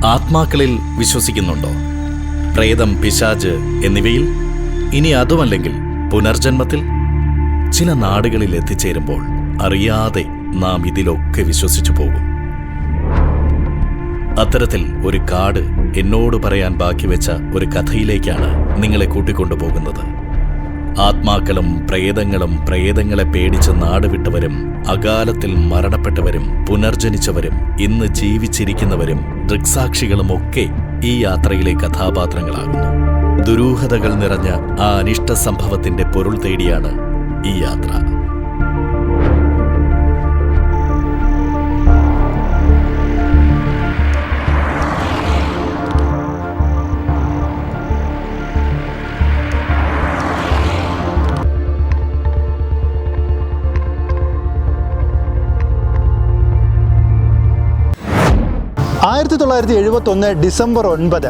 ആത്മാക്കളിൽ വിശ്വസിക്കുന്നുണ്ടോ? പ്രേതം, പിശാച് എന്നിവയിൽ? ഇനി അതുമല്ലെങ്കിൽ പുനർജന്മത്തിൽ? ചില നാടുകളിൽ എത്തിച്ചേരുമ്പോൾ അറിയാതെ നാം ഇതിലൊക്കെ വിശ്വസിച്ചു പോകും. അത്തരത്തിൽ ഒരു കാട് എന്നോട് പറയാൻ ബാക്കി വെച്ച ഒരു കഥയിലേക്കാണ് നിങ്ങളെ കൂട്ടിക്കൊണ്ടുപോകുന്നത്. ആത്മാക്കളും പ്രേതങ്ങളും പ്രേതങ്ങളെ പേടിച്ച് നാടുവിട്ടവരും അകാലത്തിൽ മരണപ്പെട്ടവരും പുനർജനിച്ചവരും ഇന്ന് ജീവിച്ചിരിക്കുന്നവരും ദൃക്സാക്ഷികളുമൊക്കെ ഈ യാത്രയിലെ കഥാപാത്രങ്ങളാകുന്നു. ദുരൂഹതകൾ നിറഞ്ഞ ആ അനിഷ്ട സംഭവത്തിന്റെ പൊരുൾ തേടിയാണ് ഈ യാത്ര. ഡിസംബർ 9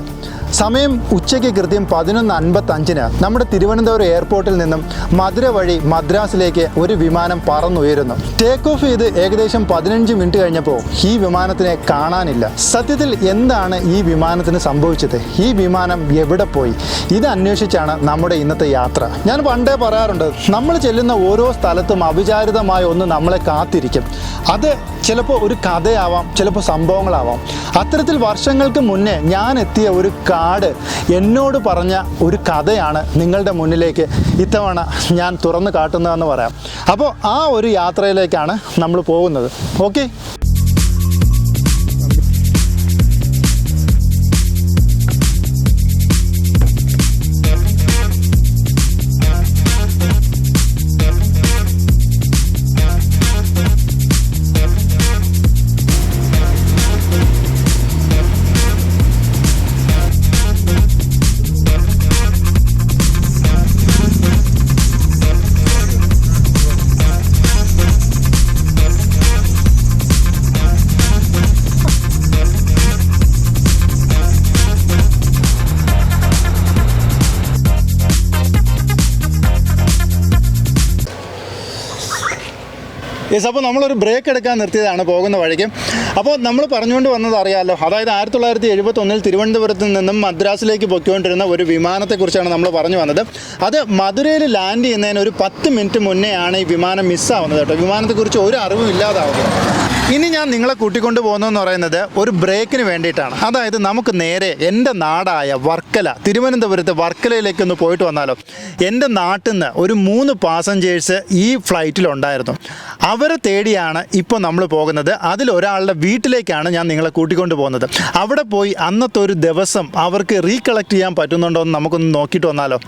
സമയം ഉച്ചയ്ക്ക് കൃത്യം 11:55 നമ്മുടെ തിരുവനന്തപുരം എയർപോർട്ടിൽ നിന്നും മധുര വഴി മദ്രാസിലേക്ക് ഒരു വിമാനം പറന്നുയരുന്നു. ടേക്ക് ഓഫ് ചെയ്ത് ഏകദേശം 15 മിനിറ്റ് കഴിഞ്ഞപ്പോൾ ഈ വിമാനത്തിനെ കാണാനില്ല. സത്യത്തിൽ എന്താണ് ഈ വിമാനത്തിന് സംഭവിച്ചത്? ഈ വിമാനം എവിടെ പോയി? ഇത് അന്വേഷിച്ചാണ് നമ്മുടെ ഇന്നത്തെ യാത്ര. ഞാൻ പണ്ടേ പറയാറുണ്ട്, നമ്മൾ ചെല്ലുന്ന ഓരോ സ്ഥലത്തും അവിചാരിതമായ ഒന്ന് നമ്മളെ കാത്തിരിക്കും. അത് ചിലപ്പോൾ ഒരു കഥയാവാം, ചിലപ്പോൾ സംഭവങ്ങളാവാം. അത്തരത്തിൽ വർഷങ്ങൾക്ക് മുന്നേ ഞാൻ എത്തിയ ഒരു കാട് എന്നോട് പറഞ്ഞ ഒരു കഥയാണ് നിങ്ങളുടെ മുന്നിലേക്ക് ഇത്തവണ ഞാൻ തുറന്നു കാട്ടുന്നതെന്ന് പറയാം. അപ്പോൾ ആ ഒരു യാത്രയിലേക്കാണ് നമ്മൾ പോകുന്നത്. ഓക്കെ, അപ്പോൾ നമ്മളൊരു ബ്രേക്ക് എടുക്കാൻ നിർത്തിയതാണ് പോകുന്ന വഴിക്ക്. അപ്പോൾ നമ്മൾ പറഞ്ഞുകൊണ്ട് വന്നത് അറിയാമല്ലോ, അതായത് 1971 തിരുവനന്തപുരത്ത് നിന്നും മദ്രാസിലേക്ക് പൊയ്ക്കൊണ്ടിരുന്ന ഒരു വിമാനത്തെക്കുറിച്ചാണ് നമ്മൾ പറഞ്ഞു വന്നത്. അത് മധുരയിൽ ലാൻഡ് ചെയ്യുന്നതിന് ഒരു 10 മിനിറ്റ് മുന്നേ ആണ് ഈ വിമാനം മിസ്സാവുന്നത് കേട്ടോ. വിമാനത്തെക്കുറിച്ച് ഒരു അറിവും ഇല്ലാതാവുന്നത്. ഇനി ഞാൻ നിങ്ങളെ കൂട്ടിക്കൊണ്ട് പോകുന്നതെന്ന് പറയുന്നത് ഒരു ബ്രേക്കിന് വേണ്ടിയിട്ടാണ്. അതായത് നമുക്ക് നേരെ എൻ്റെ നാടായ വർക്കല, തിരുവനന്തപുരത്ത് വർക്കലയിലേക്കൊന്ന് പോയിട്ട് വന്നാലോ. എൻ്റെ നാട്ടിൽ നിന്ന് ഒരു 3 പാസഞ്ചേഴ്സ് ഈ ഫ്ലൈറ്റിലുണ്ടായിരുന്നു. അവരെ തേടിയാണ് ഇപ്പോൾ നമ്മൾ പോകുന്നത്. അതിലൊരാളുടെ വീട്ടിലേക്കാണ് ഞാൻ നിങ്ങളെ കൂട്ടിക്കൊണ്ട് പോകുന്നത്. അവിടെ പോയി അന്നത്തെ ഒരു ദിവസം അവർക്ക് റീകളക്ട് ചെയ്യാൻ പറ്റുന്നുണ്ടോ എന്ന് നമുക്കൊന്ന് നോക്കിയിട്ട് വന്നാലോ.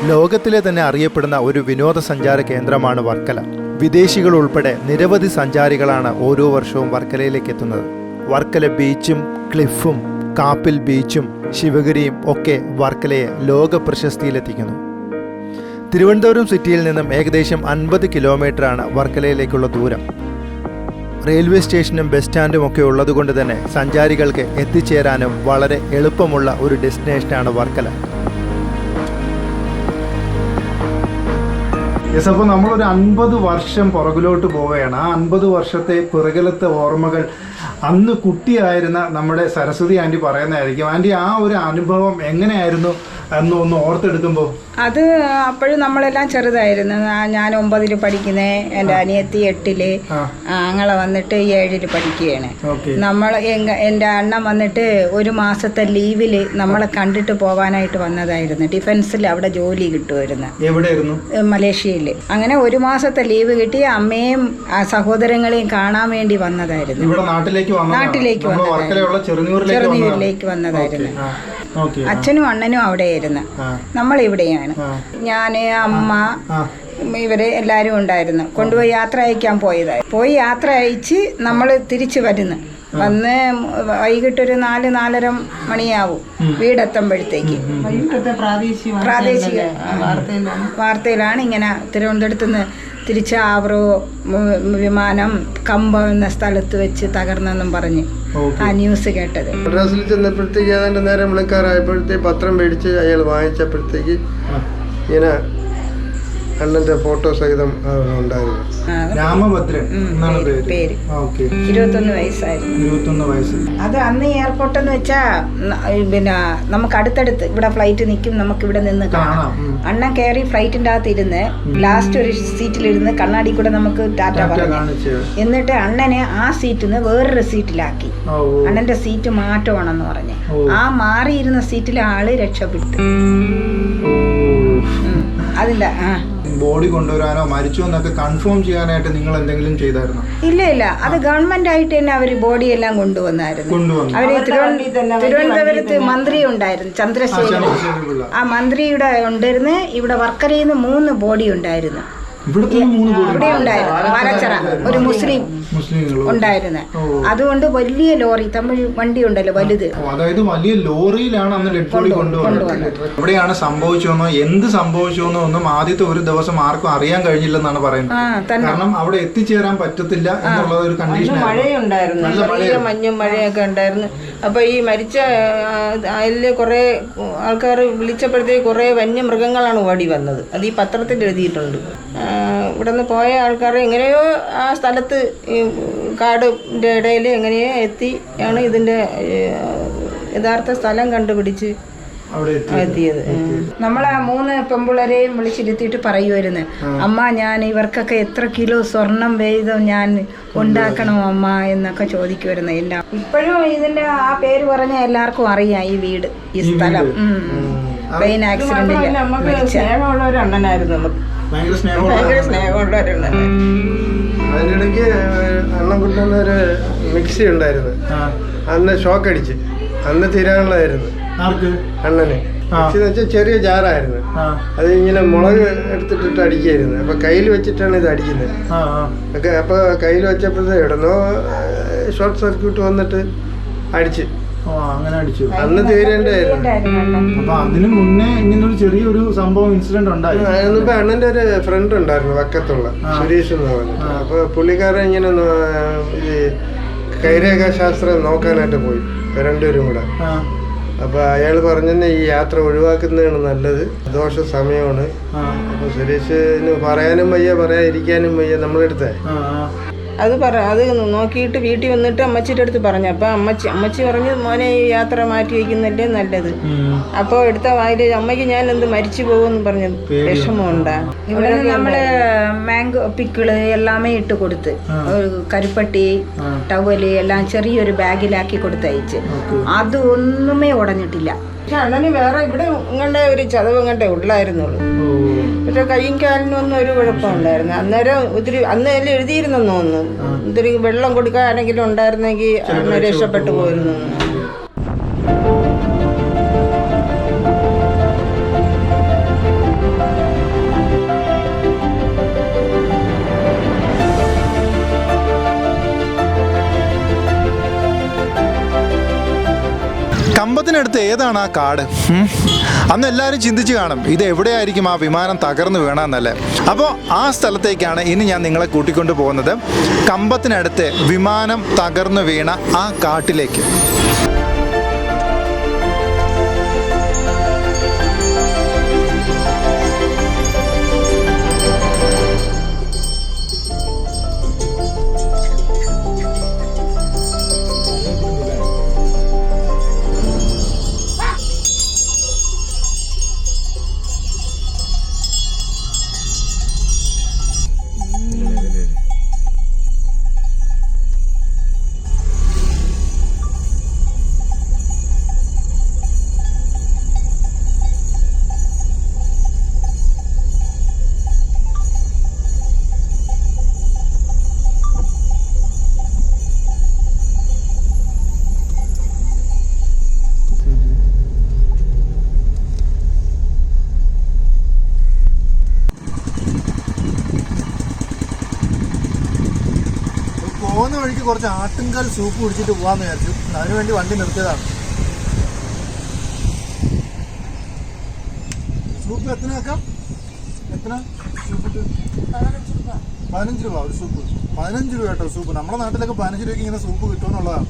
ലോകത്തിലെ തന്നെ അറിയപ്പെടുന്ന ഒരു വിനോദസഞ്ചാര കേന്ദ്രമാണ് വർക്കല. വിദേശികൾ ഉൾപ്പെടെ നിരവധി സഞ്ചാരികളാണ് ഓരോ വർഷവും വർക്കലയിലേക്ക് എത്തുന്നത്. വർക്കല ബീച്ചും ക്ലിഫും കാപ്പിൽ ബീച്ചും ശിവഗിരിയും ഒക്കെ വർക്കലയെ ലോക പ്രശസ്തിയിലെത്തിക്കുന്നു. തിരുവനന്തപുരം സിറ്റിയിൽ നിന്നും ഏകദേശം 50 കിലോമീറ്ററാണ് വർക്കലയിലേക്കുള്ള ദൂരം. റെയിൽവേ സ്റ്റേഷനും ബസ് സ്റ്റാൻഡും ഒക്കെ ഉള്ളതുകൊണ്ട് തന്നെ സഞ്ചാരികൾക്ക് എത്തിച്ചേരാനും വളരെ എളുപ്പമുള്ള ഒരു ഡെസ്റ്റിനേഷനാണ് വർക്കല. അപ്പോൾ നമ്മളൊരു 50 വർഷം പുറകിലോട്ട് പോവുകയാണ്. ആ 50 വർഷത്തെ പിറകിലത്തെ ഓർമ്മകൾ അന്ന് കുട്ടിയായിരുന്ന നമ്മുടെ സരസ്വതി ആൻറ്റി പറയുന്നതായിരിക്കും. ആൻറ്റി, ആ ഒരു അനുഭവം എങ്ങനെയായിരുന്നു എന്നൊന്ന് ഓർത്തെടുക്കുമ്പോൾ? അത് അപ്പോഴും നമ്മളെല്ലാം ചെറുതായിരുന്നു. ഞാൻ 9ൽ പഠിക്കുന്നേ, എൻ്റെ അനിയത്തി 8ല്, ആങ്ങളെ വന്നിട്ട് 7ൽ പഠിക്കുകയാണ്. എൻ്റെ അണ്ണൻ വന്നിട്ട് ഒരു മാസത്തെ ലീവിൽ നമ്മളെ കണ്ടിട്ട് പോകാനായിട്ട് വന്നതായിരുന്നു. ഡിഫൻസിൽ അവിടെ ജോലി കിട്ടുമായിരുന്നു. എവിടെയായിരുന്നു? മലേഷ്യയിൽ. അങ്ങനെ ഒരു മാസത്തെ ലീവ് കിട്ടി അമ്മയും സഹോദരങ്ങളെയും കാണാൻ വേണ്ടി വന്നതായിരുന്നു. നാട്ടിലേക്ക് ചെറുനീരിലേക്ക് വന്നതായിരുന്നു. അച്ഛനും അണ്ണനും അവിടെയായിരുന്നു, നമ്മളിവിടെയാണ്. ഞാന്, അമ്മ, ഇവര് എല്ലാവരും ഉണ്ടായിരുന്നു. കൊണ്ടുപോയി യാത്ര അയക്കാൻ പോയി യാത്ര അയച്ച് നമ്മൾ തിരിച്ചു വന്ന് വൈകിട്ടൊരു 4-4:30 മണിയാവും വീടെത്തുമ്പോഴത്തേക്ക്. പ്രാദേശിക വാർത്തയിലാണ് ഇങ്ങനെ തിരുവനന്തപുരത്ത് നിന്ന് തിരിച്ച് ആവറോ വിമാനം കമ്പം എന്ന സ്ഥലത്ത് വെച്ച് തകർന്നെന്നും പറഞ്ഞ് ആ ന്യൂസ് കേട്ടത്. മദ്രാസിൽ ചെന്നപ്പോഴത്തേക്ക് ഏതാണ്ട് നേരം വിളിക്കാറായപ്പോഴത്തേക്ക് പത്രം മേടിച്ച് അയാൾ വാങ്ങിച്ചപ്പോഴത്തേക്ക് ഇങ്ങനെ അണ്ണന്റെ ഫോട്ടോ സഹിതം ഉണ്ടായിരുന്നു. രാമഭദ്രൻ എന്നാണ് പേര്. ഓക്കെ. 21 വയസ്സായിരുന്നു. 21 വയസ്സ്. അത് അന്ന് എയർപോർട്ട് എന്ന് വെച്ചാ പിന്നെ നമുക്ക് അടുത്തടുത്ത് ഇവിടെ ഫ്ലൈറ്റ് നിൽക്കും, നമുക്ക് ഇവിടെ നിന്ന് കാണാം. അണ്ണൻ കയറി ഫ്ലൈറ്റിന്റെ അകത്ത് ഇരുന്ന് ലാസ്റ്റ് ഒരു സീറ്റിലിരുന്ന് കണ്ണാടി കൂടെ നമുക്ക് ടാറ്റ പറഞ്ഞു. എന്നിട്ട് അണ്ണനെ ആ സീറ്റിൽ നിന്ന് വേറൊരു സീറ്റിലാക്കി. അണ്ണന്റെ സീറ്റ് മാറ്റമാണെന്ന് പറഞ്ഞ് ആ മാറിയിരുന്ന സീറ്റിലെ ആള് രക്ഷപ്പെട്ടു. അതില്ല. ബോഡി കൊണ്ടുവരാനോ മരിച്ചോ എന്നൊക്കെ കൺഫേം ചെയ്യാനായിട്ട് നിങ്ങൾ എന്തെങ്കിലും ചെയ്തായിരുന്നോ? ഇല്ല, അത് ഗവൺമെന്റ് ആയിട്ട് തന്നെ അവര് ബോഡി എല്ലാം കൊണ്ടുവന്നായിരുന്നു. അവര് തിരുവനന്തപുരത്ത് മന്ത്രി ഉണ്ടായിരുന്നു, ചന്ദ്രശേഖരൻ. ആ മന്ത്രിയുടെ ഉണ്ടായിരുന്നു. ഇവിടെ വർക്കരയിൽ നിന്ന് 3 ബോഡി ഉണ്ടായിരുന്നു. ഇവിടെ ഉണ്ടായിരുന്നു. പാലച്ചറ ഒരു മുസ്ലിം ഉണ്ടായിരുന്നു. അതുകൊണ്ട് വലിയ ലോറി, തമിഴ് വണ്ടി ഉണ്ടല്ലോ വലുത്, അതായത് വലിയ ലോറിയിലാണ് അന്ന് ഡെഡ് ബോഡി കൊണ്ടുവന്നത്. എവിടെയാണ് സംഭവിച്ചോന്നോ എന്ത് സംഭവിച്ചോന്നോ ഒന്നും ആദ്യത്തെ ഒരു ദിവസം ആർക്കും അറിയാൻ കഴിഞ്ഞില്ലെന്നാണ് പറയുന്നത്. കാരണം അവിടെ എത്തിച്ചേരാൻ പറ്റത്തില്ല എന്നുള്ള ഒരു കണ്ടീഷൻ. മഴയുണ്ടായിരുന്നു, ചെറിയ മഞ്ഞും മഴയൊക്കെ ഉണ്ടായിരുന്നു. അപ്പൊ ഈ മരിച്ച അതിൽ കുറെ ആൾക്കാർ വിളിച്ചപ്പോഴത്തേക്ക് കുറെ വന്യമൃഗങ്ങളാണ് ഓടി വന്നത്. അത് ഈ പത്രത്തിൽ എഴുതിയിട്ടുണ്ട്. ഇവിടെ നിന്ന് പോയ ആൾക്കാർ എങ്ങനെയോ ആ സ്ഥലത്ത് ഈ കാടിൻ്റെ ഇടയിൽ എങ്ങനെയോ എത്തിയാണ് ഇതിൻ്റെ യഥാർത്ഥ സ്ഥലം കണ്ടുപിടിച്ച് എത്തിയത്. നമ്മളെ 3 പെമ്പിളരെയും വിളിച്ചിരുത്തിയിട്ട് പറയുമായിരുന്നു, അമ്മ ഞാൻ ഇവർക്കൊക്കെ എത്ര കിലോ സ്വർണം വേദം ഞാൻ ഉണ്ടാക്കണം അമ്മ എന്നൊക്കെ ചോദിക്കുമായിരുന്നു. എല്ലാം ഇപ്പോഴും ഇതിന്റെ ആ പേര് പറഞ്ഞ എല്ലാവർക്കും അറിയാം ഈ വീട്, ഈ സ്ഥലം. ട്രെയിൻ ആക്സിഡന്റിൽ സ്നേഹമുള്ള ഒരു അണ്ണനായിരുന്നു. നമുക്ക് ഭയങ്കര സ്നേഹമുള്ള ഒരു അണ്ണനായിരുന്നു. അതിനിടയ്ക്ക് അണ്ണൻ കൊണ്ടുവന്ന ഒരു മിക്സി ഉണ്ടായിരുന്നു. അന്ന് ഷോക്ക് അടിച്ച് അന്ന് തീരാനുള്ളതായിരുന്നു അണ്ണന്. മിക്സി എന്ന് വെച്ചാൽ ചെറിയ ജാറായിരുന്നു. അത് ഇങ്ങനെ മുളക് എടുത്തിട്ടിട്ട് അടിക്കായിരുന്നു. അപ്പൊ കയ്യിൽ വെച്ചിട്ടാണ് ഇത് അടിക്കുന്നത്. അപ്പൊ കയ്യിൽ വെച്ചപ്പോഴത്തെ ഇടന്നോ ഷോർട്ട് സർക്യൂട്ട് വന്നിട്ട് അടിച്ച് അങ്ങനെ അടിച്ചു. അന്ന് തീരേണ്ടായിരുന്നു. അപ്പൊ അതിന് മുന്നേ ഇങ്ങനെ ഒരു ചെറിയൊരു സംഭവം ഇൻസിഡന്റ് ഉണ്ടായി. അതിനുമ്പോ അണ്ണന്റെ ഒരു ഫ്രണ്ട് ഉണ്ടായിരുന്നു വക്കത്തുള്ള സുരേഷ് എന്ന് പറഞ്ഞിട്ട്. അപ്പൊ പുള്ളിക്കാരൻ ഇങ്ങനെ ഈ കൈരേഖാശാസ്ത്രം നോക്കാനായിട്ട് പോയി രണ്ടുപേരും കൂടെ. അപ്പൊ അയാൾ പറഞ്ഞെന്നെ ഈ യാത്ര ഒഴിവാക്കുന്നതാണ് നല്ലത്, ദോഷ സമയമാണ്. അപ്പൊ സുരേഷിന് പറയാനും വയ്യ പറയാതിരിക്കാനും വയ്യ നമ്മളെടുത്തേ. അത് നോക്കിയിട്ട് വീട്ടിൽ വന്നിട്ട് അമ്മച്ചിയുടെ അടുത്ത് പറഞ്ഞു. അപ്പം അമ്മച്ചി പറഞ്ഞു, മോനെ ഈ യാത്ര മാറ്റി വയ്ക്കുന്നല്ലേ നല്ലത്. അപ്പോൾ എടുത്ത വായില് അമ്മയ്ക്ക് ഞാൻ എന്ത് മരിച്ചു പോകുമെന്ന് പറഞ്ഞു. വിഷമമുണ്ടാ. ഇവിടെ നമ്മള് മാംഗോ പിക്കിള് എല്ലാമേ ഇട്ട് കൊടുത്ത്, കരിപ്പട്ടി ടവല് എല്ലാം ചെറിയൊരു ബാഗിലാക്കി കൊടുത്തയച്ച്. അത് ഒന്നുമേ ഉടഞ്ഞിട്ടില്ല. പക്ഷെ അണ്ണന് വേറെ ഇവിടെ ഇങ്ങടെ ഒരു ചതവ് ഇങ്ങട്ടെ ഉള്ളായിരുന്നുള്ളൂ. പക്ഷെ കയ്യും കാലിനും ഒന്നും ഒരു കുഴപ്പമുണ്ടായിരുന്നു. അന്നേരം ഒത്തിരി അന്ന് എല്ലാം എഴുതിയിരുന്നെന്ന് തോന്നുന്നു. ഒത്തിരി വെള്ളം കൊടുക്കാൻ ആരെങ്കിലും ഉണ്ടായിരുന്നെങ്കിൽ അന്ന് രക്ഷപ്പെട്ടു പോയിരുന്നു. കമ്പത്തിനടുത്ത് ഏതാണ് ആ കാട്? അന്ന് എല്ലാവരും ചിന്തിച്ച് കാണും ഇത് എവിടെയായിരിക്കും ആ വിമാനം തകർന്നു വീണമെന്നല്ലേ. അപ്പോൾ ആ സ്ഥലത്തേക്കാണ് ഇനി ഞാൻ നിങ്ങളെ കൂട്ടിക്കൊണ്ടു പോകുന്നത്. കമ്പത്തിനടുത്ത് വിമാനം തകർന്നു വീണ ആ കാട്ടിലേക്ക്. പോകുന്ന വഴിക്ക് കുറച്ച് ആട്ടുംകാൽ സൂപ്പ് കുടിച്ചിട്ട് പോകാമെന്ന് വിചാരിച്ചു. അതിനുവേണ്ടി വണ്ടി നിർത്തിയതാണ്. സൂപ്പ് എത്ര ആക്കാം? എത്ര സൂപ്പ്? 15 രൂപ ഒരു സൂപ്പ്. 15 രൂപ കേട്ടോ സൂപ്പ്. നമ്മുടെ നാട്ടിലൊക്കെ 15 രൂപയ്ക്ക് ഇങ്ങനെ സൂപ്പ് കിട്ടുമെന്നുള്ളതാണ്.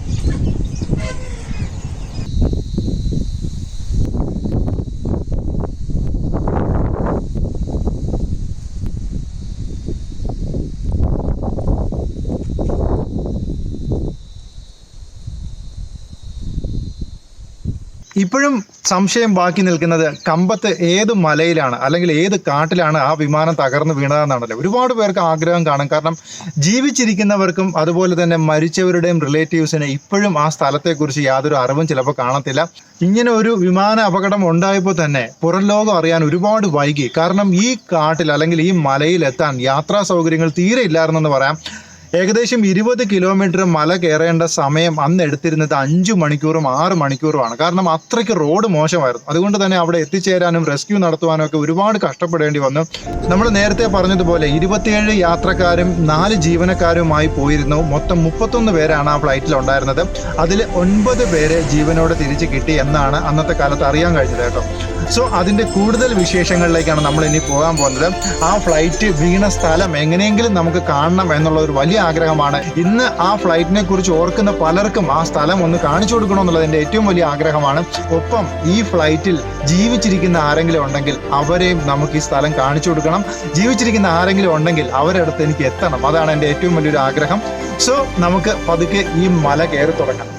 ഇപ്പോഴും സംശയം ബാക്കി നിൽക്കുന്നത് കമ്പത്ത് ഏത് മലയിലാണ് അല്ലെങ്കിൽ ഏത് കാട്ടിലാണ് ആ വിമാനം തകർന്നു വീണതെന്നാണല്ലോ. ഒരുപാട് പേർക്ക് ആഗ്രഹം കാണും. കാരണം ജീവിച്ചിരിക്കുന്നവർക്കും അതുപോലെ തന്നെ മരിച്ചവരുടെയും റിലേറ്റീവ്സിന് ഇപ്പോഴും ആ സ്ഥലത്തെക്കുറിച്ച് യാതൊരു അറിവും ചിലപ്പോൾ കാണത്തില്ല. ഇങ്ങനെ ഒരു വിമാന അപകടം ഉണ്ടായപ്പോൾ തന്നെ പുറം ലോകം അറിയാൻ ഒരുപാട് വൈകി. കാരണം ഈ കാട്ടിൽ അല്ലെങ്കിൽ ഈ മലയിലെത്താൻ യാത്രാ സൗകര്യങ്ങൾ തീരെ ഇല്ലായിരുന്നെന്ന് പറയാം. ഏകദേശം 20 കിലോമീറ്റർ മല കയറേണ്ട സമയം അന്ന് എടുത്തിരുന്നത് 5 മണിക്കൂറും 6 മണിക്കൂറുമാണ്. കാരണം അത്രയ്ക്ക് റോഡ് മോശമായിരുന്നു. അതുകൊണ്ട് തന്നെ അവിടെ എത്തിച്ചേരാനും റെസ്ക്യൂ നടത്തുവാനും ഒക്കെ ഒരുപാട് കഷ്ടപ്പെടേണ്ടി വന്നു. നമ്മൾ നേരത്തെ പറഞ്ഞതുപോലെ 27 യാത്രക്കാരും 4 ജീവനക്കാരുമായി പോയിരുന്നു. മൊത്തം 31 പേരാണ് ആ ഫ്ലൈറ്റിൽ ഉണ്ടായിരുന്നത്. അതിൽ 9 പേരെ ജീവനോടെ തിരിച്ച് കിട്ടി എന്നാണ് അന്നത്തെ കാലത്ത് അറിയാൻ കഴിഞ്ഞത് കേട്ടോ. സോ അതിൻ്റെ കൂടുതൽ വിശേഷങ്ങളിലേക്കാണ് നമ്മൾ ഇനി പോകാൻ പോകുന്നത്. ആ ഫ്ലൈറ്റ് വീണ സ്ഥലം എങ്ങനെയെങ്കിലും നമുക്ക് കാണണം എന്നുള്ള ഒരു വലിയ ആഗ്രഹമാണ്. ഇന്ന് ആ ഫ്ലൈറ്റിനെ കുറിച്ച് ഓർക്കുന്ന പലർക്കും ആ സ്ഥലം ഒന്ന് കാണിച്ചു കൊടുക്കണമെന്നുള്ളത് എൻ്റെ ഏറ്റവും വലിയ ആഗ്രഹമാണ്. ഒപ്പം ഈ ഫ്ലൈറ്റിൽ ജീവിച്ചിരിക്കുന്ന ആരെങ്കിലും ഉണ്ടെങ്കിൽ അവരെയും നമുക്ക് ഈ സ്ഥലം കാണിച്ചു കൊടുക്കണം. ജീവിച്ചിരിക്കുന്ന ആരെങ്കിലും ഉണ്ടെങ്കിൽ അവരുടെ അടുത്ത് എനിക്ക് എത്തണം. അതാണ് എൻ്റെ ഏറ്റവും വലിയൊരു ആഗ്രഹം. സോ നമുക്ക് പതുക്കെ ഈ മല കയറി തുടങ്ങാം.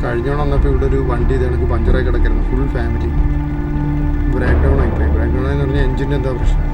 കഴിഞ്ഞോണം വന്നപ്പോൾ ഇവിടെ ഒരു വണ്ടി ഇത് എനിക്ക് പഞ്ചറായി കിടക്കുന്നു. ഫുൾ ഫാമിലി ബ്രേക്ക് ഡൗൺ ആയിപ്പോയി. ബ്രേക്ക് ഡൗൺ ആയെന്ന് പറഞ്ഞാൽ എഞ്ചിൻ്റെ എന്താ പ്രശ്നം.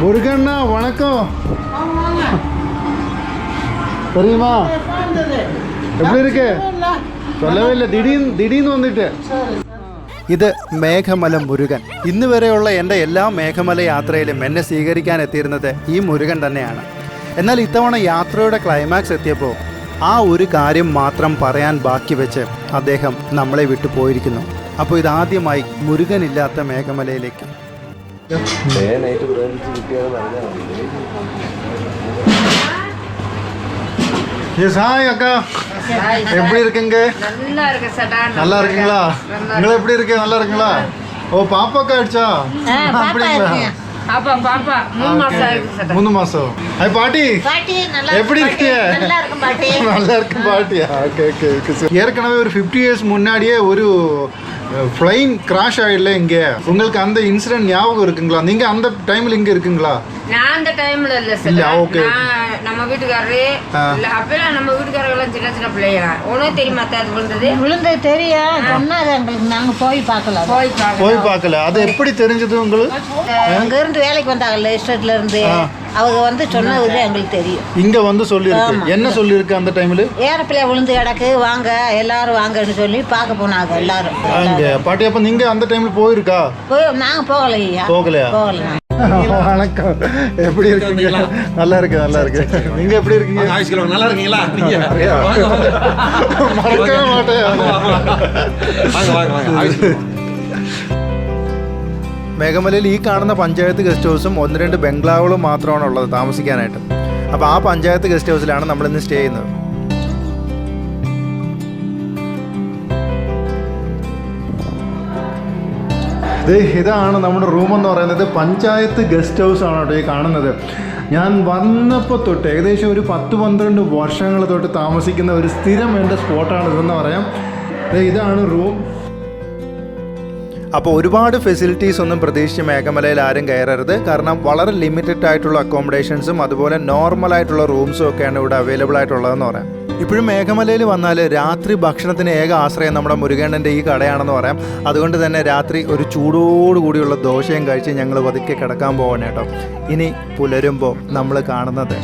முருகண்ணா வணக்கம். தெரியுமா எப்படி இருக்கு? சொல்லவே இல்லை, திடீர்னு வந்துட்டு. ഇത് മേഘമല മുരുകൻ. ഇന്ന് വരെയുള്ള എൻ്റെ എല്ലാ മേഘമല യാത്രയിലും എന്നെ സ്വീകരിക്കാൻ എത്തിയിരുന്നത് ഈ മുരുകൻ തന്നെയാണ്. എന്നാൽ ഇത്തവണ യാത്രയുടെ ക്ലൈമാക്സ് എത്തിയപ്പോൾ ആ ഒരു കാര്യം മാത്രം പറയാൻ ബാക്കി വെച്ച് അദ്ദേഹം നമ്മളെ വിട്ടു പോയിരിക്കുന്നു. അപ്പോൾ ഇതാദ്യമായി മുരുകനില്ലാത്ത മേഘമലയിലേക്ക്. ஹாய் அக்கா, எப்படி இருக்குங்க? நல்லா இருக்குங்களா? நீங்க எப்படி இருக்கு? நல்லா இருக்குங்களா? ஓ பாப்பாக்கா ஆயிடுச்சா? அப்படிங்களா? பாப்பா 3 மாசம் ஆயிடுச்சு. 3 மாசம். ஹாய் பாட்டி, எப்படி இருக்கீங்க? நல்லா இருக்கு பாட்டி. நல்லா இருக்கு பாட்டியா? Okay okay. ஏற்கனவே ஒரு 50 இயர்ஸ் முன்னாடியே ஒரு ஃப்ளைன் கிராஷ் ஆயிடல இங்க. உங்களுக்கு அந்த இன்சிடென்ட் ஞாபகம் இருக்குங்களா? நீங்க அந்த டைம்ல இங்க இருக்குங்களா? நான் அந்த டைம்ல இல்ல சார். இல்ல, ஓகே. நம்ம வீட்டுக்காரரு இல்ல, அப்பெல்லாம் நம்ம வீட்டுக்காரங்க எல்லாம் சின்ன பிள்ளைங்க. உனக்கு தெரியுமா அது விழுந்தது தெரியும் சொன்னாங்க எங்களுக்கு. நாங்க போய் பார்க்கல. அது எப்படி தெரிஞ்சது உங்களுக்கு? அங்க இருந்து வேலைக்கு வந்தாங்கல்ல எஸ்டேட்ல இருந்து, அவங்க வந்து சொன்னது எங்களுக்கு தெரியும். இங்க வந்து சொல்லிருக்கு. என்ன சொல்லிருக்கு அந்த டைம்ல? ஏரப்பிள்ளை விழுந்து கிடக்கு, வாங்க எல்லாரும் வாங்கன்னு சொல்லி பார்க்க போனாங்க எல்லாரும். பாட்டி, அப்ப நீங்க அந்த டைம்ல போயிருக்கா? நாங்க போகலையா. போகல. வணக்கம், எப்படி இருக்கீங்க? நல்லா இருக்கு. நீங்க எப்படி இருக்கீங்க? நல்லா இருக்கீங்களா? மறக்கவே மாட்டேன். മേഘമലയിൽ ഈ കാണുന്ന പഞ്ചായത്ത് ഗസ്റ്റ് ഹൗസും 1-2 ബംഗ്ലാവുകളും മാത്രമാണ് ഉള്ളത് താമസിക്കാനായിട്ട്. അപ്പോൾ ആ പഞ്ചായത്ത് ഗസ്റ്റ് ഹൗസിലാണ് നമ്മളിന്ന് സ്റ്റേ ചെയ്യുന്നത്. ഇതാണ് നമ്മുടെ റൂമെന്ന് പറയുന്നത്. പഞ്ചായത്ത് ഗസ്റ്റ് ഹൗസ് ആണ് കേട്ടോ ഈ കാണുന്നത്. ഞാൻ വന്നപ്പോൾ തൊട്ട് ഏകദേശം ഒരു 10-12 വർഷങ്ങൾ തൊട്ട് താമസിക്കുന്ന ഒരു സ്ഥിരം എൻ്റെ സ്പോട്ടാണ് ഇതെന്ന് പറയാം. ഇതാണ് റൂം. അപ്പോൾ ഒരുപാട് ഫെസിലിറ്റീസ് ഒന്നും പ്രതീക്ഷിച്ച് മേഘമലയിൽ ആരും കയറരുത്. കാരണം വളരെ ലിമിറ്റഡ് ആയിട്ടുള്ള അക്കോമഡേഷൻസും അതുപോലെ നോർമൽ ആയിട്ടുള്ള റൂംസും ഒക്കെയാണ് ഇവിടെ അവൈലബിൾ ആയിട്ടുള്ളതെന്ന് പറയാം. ഇപ്പോഴും മേഘമലയിൽ വന്നാൽ രാത്രി ഭക്ഷണത്തിന് ഏക ആശ്രയം നമ്മുടെ മുരുകണ്ണൻ്റെ ഈ കടയാണെന്ന് പറയാം. അതുകൊണ്ട് തന്നെ രാത്രി ഒരു ചൂടോടുകൂടിയുള്ള ദോശയും കഴിച്ച് ഞങ്ങൾ പതുക്കെ കിടക്കാൻ പോകണം കേട്ടോ. ഇനി പുലരുമ്പോൾ നമ്മൾ കാണുന്നത്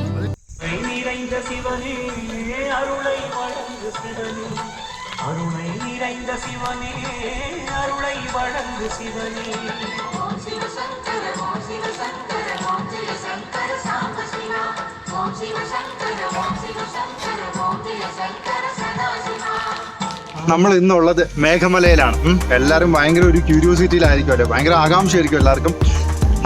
നമ്മൾ ഇന്നുള്ളത് മേഘമലയിലാണ്. എല്ലാവരും ഭയങ്കര ഒരു ക്യൂരിയോസിറ്റിയിലായിരിക്കുമല്ലോ, ഭയങ്കര ആകാംക്ഷയായിരിക്കും എല്ലാവർക്കും.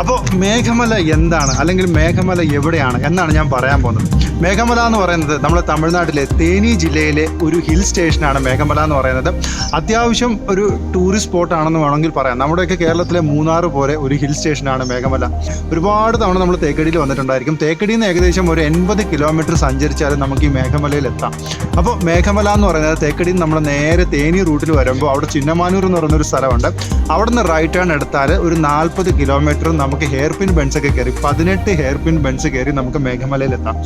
അപ്പോൾ മേഘമല എന്താണ്, അല്ലെങ്കിൽ മേഘമല എവിടെയാണ് എന്നാണ് ഞാൻ പറയാൻ പോകുന്നത്. മേഘമല എന്ന് പറയുന്നത് നമ്മുടെ തമിഴ്നാട്ടിലെ തേനി ജില്ലയിലെ ഒരു ഹിൽ സ്റ്റേഷനാണ് മേഘമല എന്ന് പറയുന്നത്. അത്യാവശ്യം ഒരു ടൂറിസ്റ്റ് സ്പോട്ടാണെന്ന് വേണമെങ്കിൽ പറയാം. നമ്മുടെയൊക്കെ കേരളത്തിലെ മൂന്നാർ പോലെ ഒരു ഹിൽ സ്റ്റേഷനാണ് മേഘമല. ഒരുപാട് തവണ നമ്മൾ തേക്കടിയിൽ വന്നിട്ടുണ്ടായിരിക്കും. തേക്കടിയിൽ നിന്ന് ഏകദേശം ഒരു 80 കിലോമീറ്റർ സഞ്ചരിച്ചാൽ നമുക്ക് ഈ മേഘമലയിൽ എത്താം. അപ്പോൾ മേഘമല എന്ന് പറയുന്നത് തേക്കടിയിൽ നമ്മൾ നേരെ തേനി റൂട്ടിൽ വരുമ്പോൾ അവിടെ ചിന്നമാനൂർ എന്ന് പറയുന്നൊരു സ്ഥലമുണ്ട്. അവിടെ നിന്ന് റൈറ്റ് ടേൺ എടുത്താൽ ഒരു 40 കിലോമീറ്റർ നമുക്ക് ഹെയർ പിൻ ബെൻസ് ഒക്കെ കയറി 18 ഹെയർ പിൻ ബെൻസ് കയറി നമുക്ക് മേഘമലയിൽ എത്താം.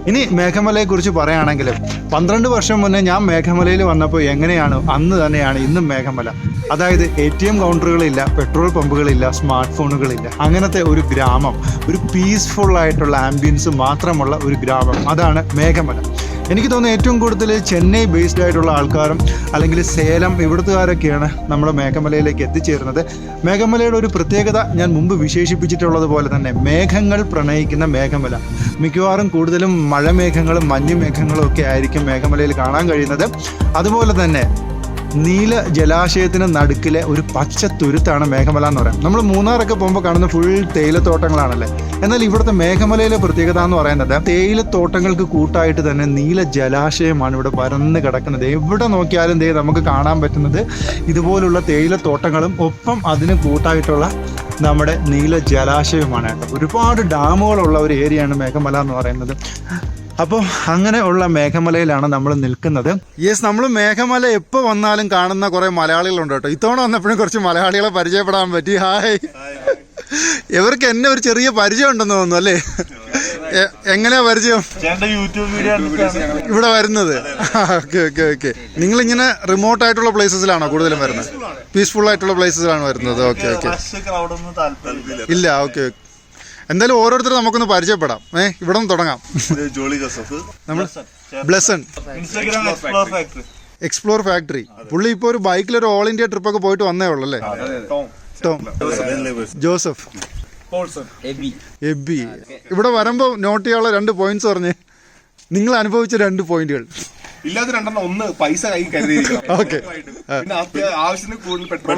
ഇനി മേഘമലയെക്കുറിച്ച് പറയുകയാണെങ്കിൽ 12 വർഷം മുന്നേ ഞാൻ മേഘമലയിൽ വന്നപ്പോൾ എങ്ങനെയാണ് അന്ന് തന്നെയാണ് ഇന്നും മേഘമല. അതായത് ATM കൗണ്ടറുകളില്ല, പെട്രോൾ പമ്പുകളില്ല, സ്മാർട്ട് ഫോണുകളില്ല. അങ്ങനത്തെ ഒരു ഗ്രാമം, ഒരു പീസ്ഫുൾ ആയിട്ടുള്ള ആംബിയൻസ് മാത്രമുള്ള ഒരു ഗ്രാമം, അതാണ് മേഘമല. എനിക്ക് തോന്നുന്നു ഏറ്റവും കൂടുതൽ ചെന്നൈ ബേസ്ഡ് ആയിട്ടുള്ള ആൾക്കാരും അല്ലെങ്കിൽ സേലം ഇവിടുത്തുകാരൊക്കെയാണ് നമ്മുടെ മേഘമലയിലേക്ക് എത്തിച്ചേരുന്നത്. മേഘമലയുടെ ഒരു പ്രത്യേകത ഞാൻ മുമ്പ് വിശേഷിപ്പിച്ചിട്ടുള്ളത് പോലെ തന്നെ മേഘങ്ങൾ പ്രണയിക്കുന്ന മേഘമല. മിക്കവാറും കൂടുതലും മഴമേഘങ്ങളും മഞ്ഞുമേഘങ്ങളും ഒക്കെ ആയിരിക്കും മേഘമലയിൽ കാണാൻ കഴിയുന്നത്. അതുപോലെ തന്നെ നീല ജലാശയത്തിന് നടുക്കിലെ ഒരു പച്ച തുരുത്താണ് മേഘമല എന്ന് പറയാം. നമ്മൾ മൂന്നാറൊക്കെ പോകുമ്പോൾ കാണുന്ന ഫുൾ തേയിലത്തോട്ടങ്ങളാണല്ലേ. എന്നാൽ ഇവിടുത്തെ മേഘമലയിലെ പ്രത്യേകത എന്ന് പറയുന്നത് തേയിലത്തോട്ടങ്ങൾക്ക് കൂട്ടായിട്ട് തന്നെ നീല ജലാശയമാണ് ഇവിടെ പരന്ന് കിടക്കുന്നത്. എവിടെ നോക്കിയാലും നമുക്ക് കാണാൻ പറ്റുന്നത് ഇതുപോലുള്ള തേയിലത്തോട്ടങ്ങളും ഒപ്പം അതിന് കൂട്ടായിട്ടുള്ള നമ്മുടെ നീല ജലാശയവുമാണ് കേട്ടോ. ഒരുപാട് ഡാമുകളുള്ള ഒരു ഏരിയയാണ് മേഘമല എന്ന് പറയുന്നത്. അപ്പോൾ അങ്ങനെ ഉള്ള മേഘമലയിലാണ് നമ്മൾ നിൽക്കുന്നത്. യെസ്, നമ്മൾ മേഘമല എപ്പോൾ വന്നാലും കാണുന്ന കുറേ മലയാളികളുണ്ട് കേട്ടോ. ഇത്തവണ വന്നപ്പോഴും കുറച്ച് മലയാളികളെ പരിചയപ്പെടാൻ പറ്റി. ഹായ്, ഇവർക്ക് എന്നെ ഒരു ചെറിയ പരിചയം ഉണ്ടെന്ന് തോന്നുന്നു അല്ലേ? എങ്ങനെയാ പരിചയം? ഇവിടെ വരുന്നത്? Okay okay okay. നിങ്ങളിങ്ങനെ റിമോട്ട് ആയിട്ടുള്ള പ്ലേസസിലാണോ കൂടുതലും വരുന്നത്? പീസ്ഫുൾ ആയിട്ടുള്ള പ്ലേസസിലാണ് വരുന്നത്? Okay okay. ഇല്ല, ഓക്കെ ഓക്കെ. എന്തായാലും ഓരോരുത്തരും നമുക്കൊന്ന് പരിചയപ്പെടാം. ഇവിടെ നിന്ന് തുടങ്ങാം. നമ്മൾ ബ്ലെസൺ എക്സ്പ്ലോർ ഫാക്ടറി. പുള്ളി ഇപ്പോൾ ഒരു ബൈക്കിലൊരു ഓൾ ഇന്ത്യ ട്രിപ്പൊക്കെ പോയിട്ട് വന്നേ ഉള്ളൂ അല്ലേ? Tom, Joseph, Aby. ഇവിടെ വരുമ്പോൾ നോട്ട് ചെയ്യാനുള്ള 2 പോയിന്റ്സ് പറഞ്ഞ് നിങ്ങൾ അനുഭവിച്ച 2 പോയിന്റുകൾ. ഇല്ലാത്ത 2 ഒന്ന് പൈസ കൈ കരുതിയിരിക്കണം. ഓക്കെ, ആവശ്യത്തിന് കൂടുതൽ പെട്രോൾ.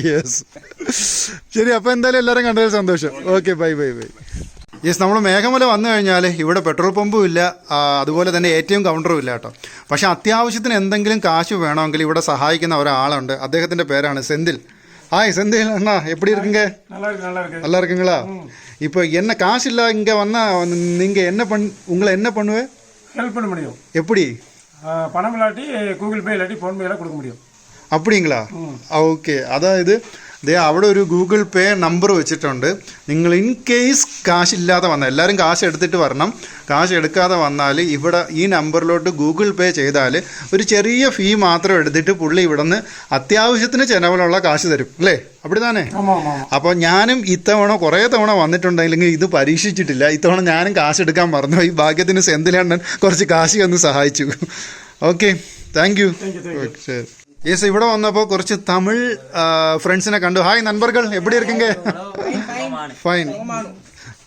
യെസ്, ശരി. അപ്പോൾ എന്തായാലും എല്ലാവരും കണ്ടതിൽ സന്തോഷം. Okay, bye bye bye. Yes, നമ്മൾ മേഘമല വന്നു കഴിഞ്ഞാൽ ഇവിടെ പെട്രോൾ പമ്പും ഇല്ല, അതുപോലെ തന്നെ ATM കൗണ്ടറും ഇല്ല കേട്ടോ. പക്ഷെ അത്യാവശ്യത്തിന് എന്തെങ്കിലും കാശ് വേണമെങ്കിൽ ഇവിടെ സഹായിക്കുന്ന ഒരാളുണ്ട്. അദ്ദേഹത്തിൻ്റെ പേരാണ് സെന്തിൽ. ஹாய் செந்தில் அண்ணா, எப்படி இருக்கீங்க? நல்லா இருக்குங்களா? இப்போ என்ன காசு இல்லை இங்கே வந்தால் நீங்கள் உங்களை என்ன பண்ணுவேன்? ஹெல்ப் பண்ண முடியும். எப்படி? பணம் இல்லாட்டி கூகுள் பே இல்லாட்டி ஃபோன்பே எல்லாம் கொடுக்க முடியும். அப்படிங்களா? ஓகே. അതായത് അവിടെ ഒരു ഗൂഗിൾ പേ നമ്പർ വെച്ചിട്ടുണ്ട്. നിങ്ങൾ ഇൻ കേസ് കാശില്ലാതെ വന്നാൽ, എല്ലാവരും കാശ് എടുത്തിട്ട് വരണം. കാശ് എടുക്കാതെ വന്നാൽ ഇവിടെ ഈ നമ്പറിലോട്ട് ഗൂഗിൾ പേ ചെയ്താൽ ഒരു ചെറിയ ഫീ മാത്രം എടുത്തിട്ട് പുള്ളി ഇവിടെ നിന്ന് അത്യാവശ്യത്തിന് ചിലവിലുള്ള കാശ് തരും അല്ലേ? അപ്പടി തന്നെ. അപ്പോൾ ഞാനും ഇത്തവണ കുറേ തവണ വന്നിട്ടുണ്ടെങ്കിൽ ഇത് പരീക്ഷിച്ചിട്ടില്ല. ഇത്തവണ ഞാനും കാശ് എടുക്കാൻ മറന്നു. ഈ ഭാഗ്യത്തിന് സെന്തിലണ്ണൻ കുറച്ച് കാശ് ഒന്ന് സഹായിച്ചു. Okay, thank you. ശരി. യെസ്, ഇവിടെ വന്നപ്പോൾ കുറച്ച് തമിഴ് ഫ്രണ്ട്സിനെ കണ്ടു. ഹായ് നண்பர்கள், എവിടെ ഇരിക്കീങ്ക? ഫൈൻ.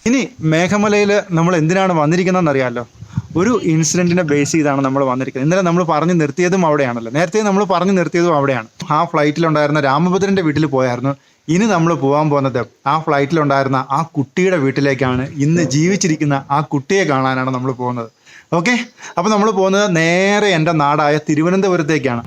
ഇനി മേഘമലയിൽ നമ്മൾ എന്തിനാണ് വന്നിരിക്കുന്നതെന്ന് അറിയാമല്ലോ. ഒരു ഇൻസിഡൻറ്റിനെ ബേസ് ചെയ്താണ് നമ്മൾ വന്നിരിക്കുന്നത്. ഇന്നലെ നമ്മൾ പറഞ്ഞു നിർത്തിയതും അവിടെയാണല്ലോ. നേരത്തെ നമ്മൾ പറഞ്ഞു നിർത്തിയതും അവിടെയാണ്. ആ ഫ്ലൈറ്റിലുണ്ടായിരുന്ന രാമഭദ്രൻ്റെ വീട്ടിൽ പോയായിരുന്നു. ഇനി നമ്മൾ പോകാൻ പോകുന്നത് ആ ഫ്ലൈറ്റിലുണ്ടായിരുന്ന ആ കുട്ടിയുടെ വീട്ടിലേക്കാണ്. ഇന്ന് ജീവിച്ചിരിക്കുന്ന ആ കുട്ടിയെ കാണാനാണ് നമ്മൾ പോകുന്നത്. ഓക്കെ, അപ്പോൾ നമ്മൾ പോകുന്നത് നേരെ എൻ്റെ നാടായ തിരുവനന്തപുരത്തേക്കാണ്.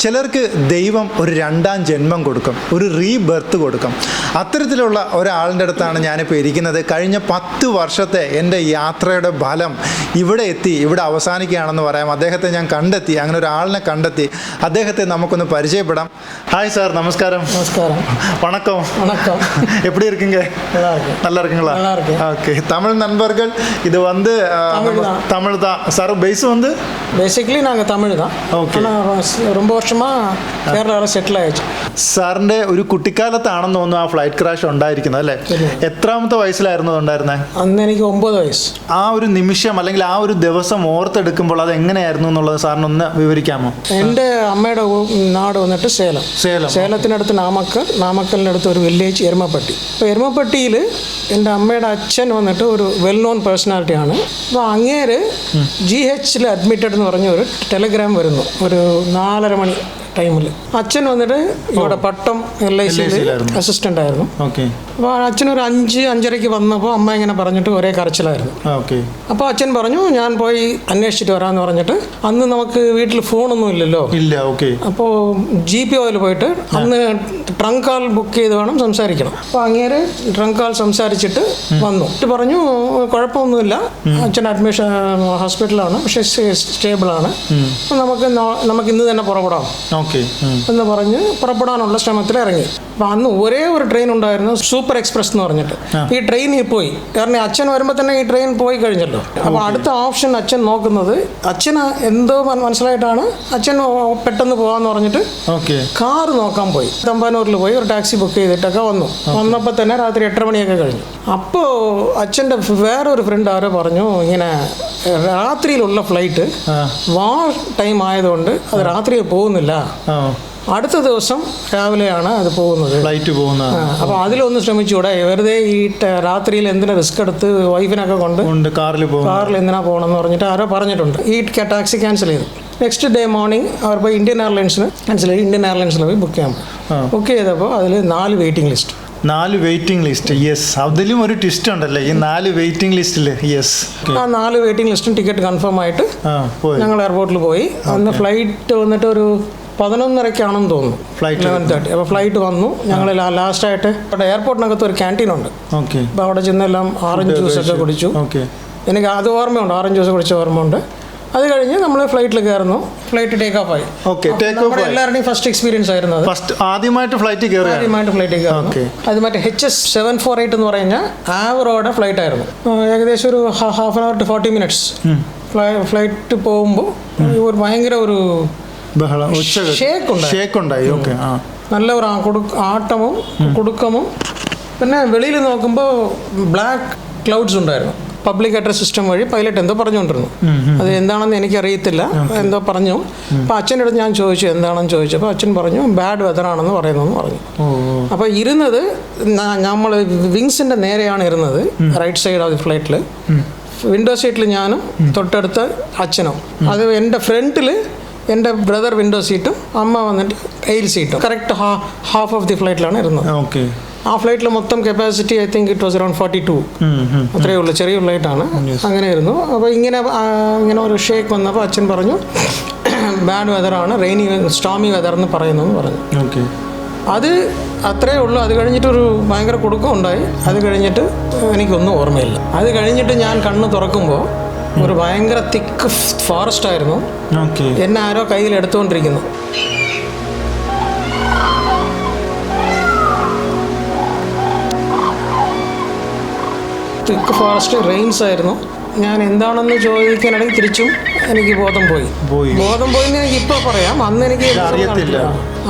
ചിലർക്ക് ദൈവം ഒരു രണ്ടാം ജന്മം കൊടുക്കും, ഒരു റീബർത്ത് കൊടുക്കും. അത്തരത്തിലുള്ള ഒരാളിൻ്റെ അടുത്താണ് ഞാനിപ്പോൾ ഇരിക്കുന്നത്. കഴിഞ്ഞ 10 വർഷത്തെ എൻ്റെ യാത്രയുടെ ഫലം ഇവിടെ എത്തി, ഇവിടെ അവസാനിക്കുകയാണെന്ന് പറയാം. അദ്ദേഹത്തെ ഞാൻ കണ്ടെത്തി, അങ്ങനെ ഒരാളിനെ കണ്ടെത്തി. അദ്ദേഹത്തെ നമുക്കൊന്ന് പരിചയപ്പെടാം. ഹായ് സാർ, നമസ്കാരം. நமஸ்காரம். வணக்கம். வணக்கம். எப்படி இருக்கீங்க? நல்லா இருக்கேன். நல்லா இருக்குங்களா? நல்லா இருக்கேன். ஓகே. தமிழ் நண்பர்கள், இது வந்து தமிழ் தான் சார். பேஸ் வந்து ബേസിക്കലി നാங்கள் തമിഴ് தான். Okay. ஆனால் ரொம்ப வருஷமாக കേരള സെറ്റിൽ ആയിച്ചു. സാറിൻ്റെ ഒരു കുട്ടിക്കാലത്താണെന്ന് തോന്നുന്നു ആ ഫ്ലൈറ്റ് ക്രാഷ് ഉണ്ടായിരിക്കുന്നത് അല്ലേ? എത്രാമത്തെ വയസ്സിലായിരുന്നു ഉണ്ടായിരുന്നത്? അന്ന് എനിക്ക് 9 വയസ്സ്. ആ ഒരു നിമിഷം അല്ലെങ്കിൽ ആ ഒരു ദിവസം ഓർത്തെടുക്കുമ്പോൾ അത് എങ്ങനെയായിരുന്നു എന്നുള്ളത് സാറിനൊന്ന് വിവരിക്കാമോ? എൻ്റെ അമ്മയുടെ നാട് വന്നിട്ട് സേലം. സേലത്തിനടുത്ത് നാമക്കലിനടുത്ത് ഒരു വില്ലേജ് എരുമപ്പെട്ടി. അപ്പോൾ എരുമപ്പെട്ടിയിൽ എൻ്റെ അമ്മയുടെ അച്ഛൻ വന്നിട്ട് ഒരു വെൽ നോൺ പേഴ്സണാലിറ്റിയാണ്. അപ്പോൾ അങ്ങേര് GH അഡ്മിറ്റഡ് എന്ന് പറഞ്ഞ ഒരു ടെലഗ്രാം വരുന്നു ഒരു 4:30 മണി ടൈമിൽ. അച്ഛൻ വന്നിട്ട് ഇവിടെ പട്ടം LIC അസിസ്റ്റൻ്റ് ആയിരുന്നു. ഓക്കെ. അപ്പോൾ അച്ഛനൊരു 5-5:30 വന്നപ്പോൾ അമ്മ ഇങ്ങനെ പറഞ്ഞിട്ട് ഒരേ കരച്ചിലായിരുന്നു. ഓക്കെ. അപ്പോൾ അച്ഛൻ പറഞ്ഞു ഞാൻ പോയി അന്വേഷിച്ചിട്ട് വരാമെന്ന് പറഞ്ഞിട്ട്, അന്ന് നമുക്ക് വീട്ടിൽ ഫോണൊന്നും ഇല്ലല്ലോ. ഇല്ല. ഓക്കെ. അപ്പോൾ GPOയിൽ പോയിട്ട് അന്ന് ട്രങ്ക് കാൾ ബുക്ക് ചെയ്ത് വേണം സംസാരിക്കണം. അപ്പോൾ അങ്ങേര് ട്രങ്ക് കാൾ സംസാരിച്ചിട്ട് വന്നു. പറഞ്ഞു കുഴപ്പമൊന്നുമില്ല, അച്ഛൻ അഡ്മിഷൻ ഹോസ്പിറ്റലാണ്, പക്ഷേ സ്റ്റേബിളാണ്, അപ്പോൾ നമുക്ക് ഇന്ന് തന്നെ പുറപ്പെടാം എന്ന് പറഞ്ഞ് പുറപ്പെടാനുള്ള ശ്രമത്തിൽ ഇറങ്ങി. അപ്പോൾ അന്ന് ഒരേ ഒരു ട്രെയിൻ ഉണ്ടായിരുന്നു, സൂപ്പർ എക്സ്പ്രസ് എന്ന് പറഞ്ഞിട്ട്. ഈ ട്രെയിനിൽ പോയി, കാരണം അച്ഛൻ വരുമ്പോൾ തന്നെ ഈ ട്രെയിൻ പോയി കഴിഞ്ഞല്ലോ. അപ്പോൾ അടുത്ത ഓപ്ഷൻ അച്ഛൻ നോക്കുന്നത്, അച്ഛന് എന്തോ മനസ്സിലായിട്ടാണ് അച്ഛൻ പെട്ടെന്ന് പോകാമെന്ന് പറഞ്ഞിട്ട് കാറ് നോക്കാൻ പോയി. തമ്പാനൂരിൽ പോയി ഒരു ടാക്സി ബുക്ക് ചെയ്തിട്ടൊക്കെ വന്നപ്പോൾ തന്നെ രാത്രി 8:30 മണിയൊക്കെ കഴിഞ്ഞു. അപ്പോൾ അച്ഛൻ്റെ വേറൊരു ഫ്രണ്ട് ആരോ പറഞ്ഞു, ഇങ്ങനെ രാത്രിയിലുള്ള ഫ്ലൈറ്റ് വാർ ടൈം ആയതുകൊണ്ട് അത് രാത്രിയിൽ പോകുന്നില്ല, അടുത്ത ദിവസം രാവിലെയാണ് അത് പോകുന്നത്, ഫ്ലൈറ്റ് പോകുന്നത്. അപ്പോൾ അതിലൊന്ന് ശ്രമിച്ചുകൂടെ, വെറുതെ ഈ രാത്രിയിൽ എന്തിനാ റിസ്ക് എടുത്ത് വൈഫിനൊക്കെ കൊണ്ട് കാറിൽ എന്തിനാ പോകണമെന്ന് പറഞ്ഞിട്ട് ആരോ പറഞ്ഞിട്ടുണ്ട്. ഈ ടാക്സി ക്യാൻസൽ ചെയ്തു. നെക്സ്റ്റ് ഡേ മോർണിംഗ് അവർ പോയി ഇന്ത്യൻ എയർലൈൻസിന് ക്യാൻസൽ ചെയ്ത് ഇന്ത്യൻ എയർലൈൻസിൽ പോയി ബുക്ക് ചെയ്യാൻ പോയി. ബുക്ക് ചെയ്തപ്പോൾ അതിൽ 4 waiting list. 4 waiting list. Yes, അതിലും ഒരു ട്വിസ്റ്റ് ഉണ്ടല്ലേ ഈ 4 വെയിറ്റിംഗ് ലിസ്റ്റിൽ. യെസ്. ആ 4 വെയിറ്റിംഗ് ലിസ്റ്റും ടിക്കറ്റ് കൺഫേം ആയിട്ട് ഞങ്ങൾ എയർപോർട്ടിൽ പോയി. അന്ന് ഫ്ലൈറ്റ് വന്നിട്ട് ഒരു 11:30 തോന്നുന്നു, 11:30. അപ്പോൾ ഫ്ലൈറ്റ് വന്നു. ഞങ്ങൾ ലാസ്റ്റായിട്ട് അവിടെ എയർപോർട്ടിനകത്ത് ഒരു ക്യാൻറ്റീനുണ്ട്. അപ്പോൾ അവിടെ ചെന്നെല്ലാം ഓറഞ്ച് ജ്യൂസൊക്കെ കുടിച്ചു. എനിക്ക് അത് ഓർമ്മയുണ്ട്, ഓറഞ്ച് ജ്യൂസ് കുടിച്ച ഓർമ്മയുണ്ട്. അത് കഴിഞ്ഞ് നമ്മൾ ഫ്ലൈറ്റിൽ കയറുന്നു. ഫ്ലൈറ്റ് ടേക്ക് ഓഫ് ആയി. എല്ലാവരുടെയും ഫസ്റ്റ് എക്സ്പീരിയൻസ് ആയിരുന്നു അത്. ആദ്യമായിട്ട് ഫ്ലൈറ്റ് കയറുന്നു. അത് മറ്റേ HS748 എന്ന് പറഞ്ഞാൽ ആവറോടെ ഫ്ലൈറ്റ് ആയിരുന്നു. ഏകദേശം ഒരു half an hour to 40 minutes flight പോകുമ്പോൾ ഒരു ഭയങ്കര ഒരു ഷേക്ക് ഉണ്ടായി. നല്ല ഒരു ആട്ടവും കുടുക്കമും. പിന്നെ വെളിയിൽ നോക്കുമ്പോൾ ബ്ലാക്ക് ക്ലൗഡ്സ് ഉണ്ടായിരുന്നു. പബ്ലിക് അഡ്രസ് സിസ്റ്റം വഴി പൈലറ്റ് എന്തോ പറഞ്ഞുകൊണ്ടിരുന്നു. അത് എന്താണെന്ന് എനിക്കറിയത്തില്ല, എന്തോ പറഞ്ഞു. അപ്പോൾ അച്ഛൻ്റെ അടുത്ത് ഞാൻ ചോദിച്ചു എന്താണെന്ന് ചോദിച്ചപ്പോൾ അച്ഛൻ പറഞ്ഞു ബാഡ് വെതറാണെന്ന് പറയുന്നതെന്ന് പറഞ്ഞു. അപ്പോൾ ഇരുന്നത് നമ്മൾ വിങ്സിൻ്റെ നേരെയാണ് ഇരുന്നത്, റൈറ്റ് സൈഡ് ഓഫ് ദി ഫ്ലൈറ്റിൽ. വിൻഡോ സീറ്റിൽ ഞാനും തൊട്ടടുത്ത് അച്ഛനും. അത് എൻ്റെ ഫ്രണ്ടിൽ എൻ്റെ ബ്രദർ വിൻഡോ സീറ്റും അമ്മ വന്നിട്ട് എയിൽ സീറ്റും. കറക്റ്റ് ഹാഫ് ഓഫ് ദി ഫ്ലൈറ്റിലാണ് ഇരുന്നത്. ആ ഫ്ലൈറ്റിൽ മൊത്തം capacity I think it was around 42. അത്രയേ ഉള്ളൂ, ചെറിയ ഫ്ലൈറ്റാണ്. അങ്ങനെ ആയിരുന്നു. അപ്പോൾ ഇങ്ങനെ ഒരു ഷേക്ക് വന്നപ്പോൾ അച്ഛൻ പറഞ്ഞു ബാഡ് വെതറാണ്, റെയിനി സ്റ്റോമി വെതർ എന്ന് പറയുന്നതെന്ന് പറഞ്ഞു. അത് അത്രയേ ഉള്ളൂ. അത് കഴിഞ്ഞിട്ടൊരു ഭയങ്കര കുടുക്കം ഉണ്ടായി. അത് കഴിഞ്ഞിട്ട് എനിക്കൊന്നും ഓർമ്മയില്ല. അത് കഴിഞ്ഞിട്ട് ഞാൻ കണ്ണ് തുറക്കുമ്പോൾ ഒരു ഭയങ്കര തിക്ക് ഫോറസ്റ്റ് ആയിരുന്നു. എന്നെ ആരോ കയ്യിൽ എടുത്തുകൊണ്ടിരിക്കുന്നു. തിക്ക് ഫോറസ്റ്റ്, റെയിൻസ് ആയിരുന്നു. ഞാൻ എന്താണെന്ന് ചോദിക്കാനാണെങ്കിൽ തിരിച്ചും എനിക്ക് ബോധം പോയി എന്ന് എനിക്ക് ഇപ്പോൾ പറയാം, അന്ന് എനിക്ക് അറിയത്തില്ല.